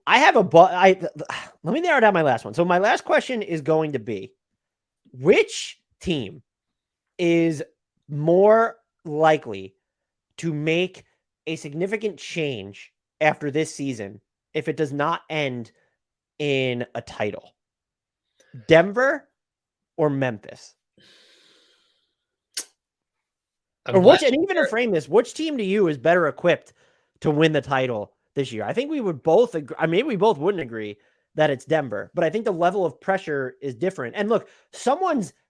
I have a but. Let me narrow down my last one. So my last question is going to be, which team is more likely to make a significant change after this season if it does not end in a title? Denver or Memphis? I'm Or glad which, and even to frame this, which team to you is better equipped to win the title this year? I think we would both agree. I mean, maybe we both wouldn't agree that it's Denver, but I think the level of pressure is different. And look,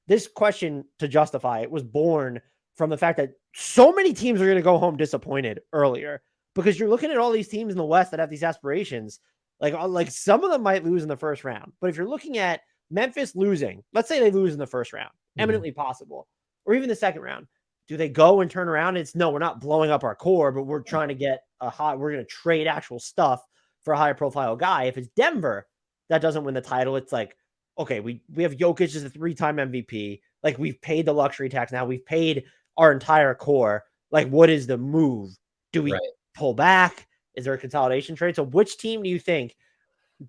this question, to justify it, was born from the fact that so many teams are going to go home disappointed earlier, because you're looking at all these teams in the West that have these aspirations. Like some of them might lose in the first round, but if you're looking at Memphis losing, let's say they lose in the first round, eminently possible, or even the second round, do they go and turn around? It's no, we're not blowing up our core, but we're trying to get we're going to trade actual stuff for a higher profile guy. If it's Denver that doesn't win the title, it's like, okay, we have Jokic as a 3-time MVP. Like, we've paid the luxury tax now. We've paid our entire core. Like, what is the move? Do we right. pull back? Is there a consolidation trade? So which team do you think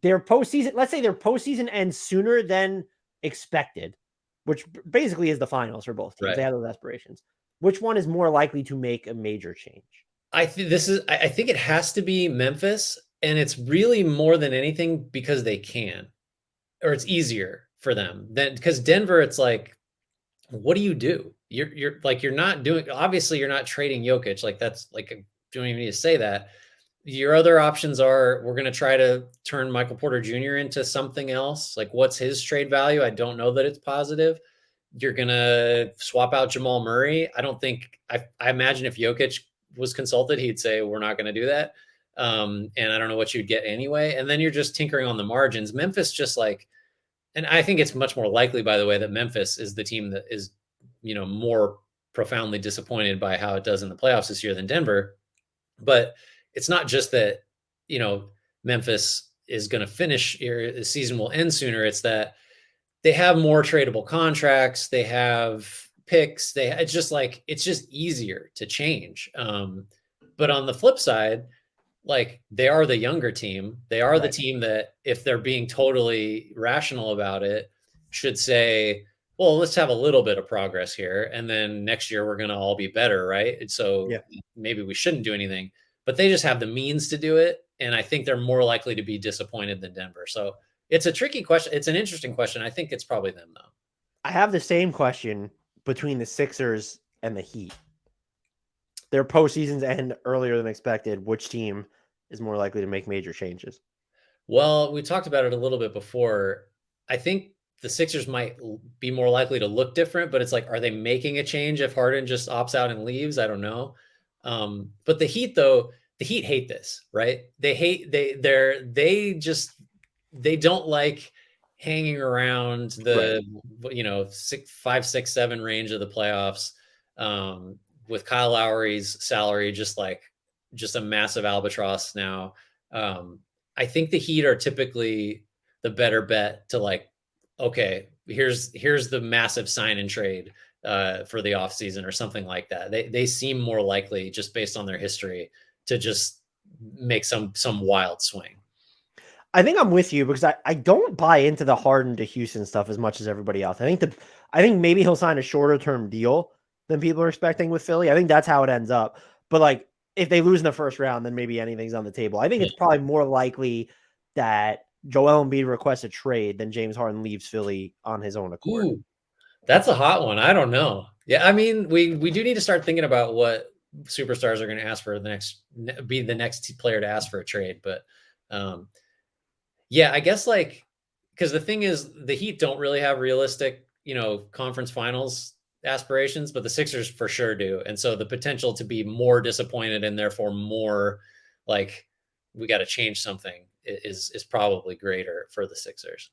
their postseason, let's say their postseason ends sooner than expected, which basically is the finals for both teams. Right. They have those aspirations. Which one is more likely to make a major change? I think it has to be Memphis, and it's really more than anything because they can, or it's easier for them than because Denver, it's like, what do you do? You're like, you're not doing, obviously you're not trading Jokic. Like, that's like, you don't even need to say that. Your other options are, we're going to try to turn Michael Porter Jr. into something else. Like, what's his trade value? I don't know that it's positive. You're going to swap out Jamal Murray. I don't think, I imagine if Jokic was consulted, he'd say, we're not going to do that. And I don't know what you'd get anyway. And then you're just tinkering on the margins. Memphis just like, and I think it's much more likely, by the way, that Memphis is the team that is, more profoundly disappointed by how it does in the playoffs this year than Denver. But it's not just that, Memphis is going to finish, or the season will end sooner. It's that they have more tradable contracts. They have picks. It's just easier to change. But on the flip side, like, they are the younger team. They are the Right. team that, if they're being totally rational about it, should say, well, let's have a little bit of progress here. And then next year we're going to all be better. Right. And so Yeah. maybe we shouldn't do anything, but they just have the means to do it. And I think they're more likely to be disappointed than Denver. So it's a tricky question. It's an interesting question. I think it's probably them, though. I have the same question between the Sixers and the Heat. Their postseasons end earlier than expected. Which team is more likely to make major changes? Well, we talked about it a little bit before. I think the Sixers might be more likely to look different, but it's like, are they making a change if Harden just opts out and leaves? I don't know. But the Heat, though, the Heat hate this, right? They don't like hanging around Right. the 5, 6, 7 range of the playoffs, with Kyle Lowry's salary just a massive albatross now. I think the Heat are typically the better bet to, like, okay, here's the massive sign and trade for the offseason or something like that. They seem more likely, just based on their history, to just make some wild swing. I think I'm with you, because I don't buy into the Harden to Houston stuff as much as everybody else. I think maybe he'll sign a shorter term deal than people are expecting with Philly. I think that's how it ends up. But like, if they lose in the first round, then maybe anything's on the table. I think Yeah. it's probably more likely that Joel Embiid requests a trade than James Harden leaves Philly on his own accord. Ooh, that's a hot one. I don't know. Yeah, I mean, we do need to start thinking about what superstars are going to ask for be the next player to ask for a trade. But um, yeah, I guess, like, because the thing is, the Heat don't really have realistic, conference finals aspirations, but the Sixers for sure do. And so the potential to be more disappointed, and therefore more like, we got to change something, is probably greater for the Sixers.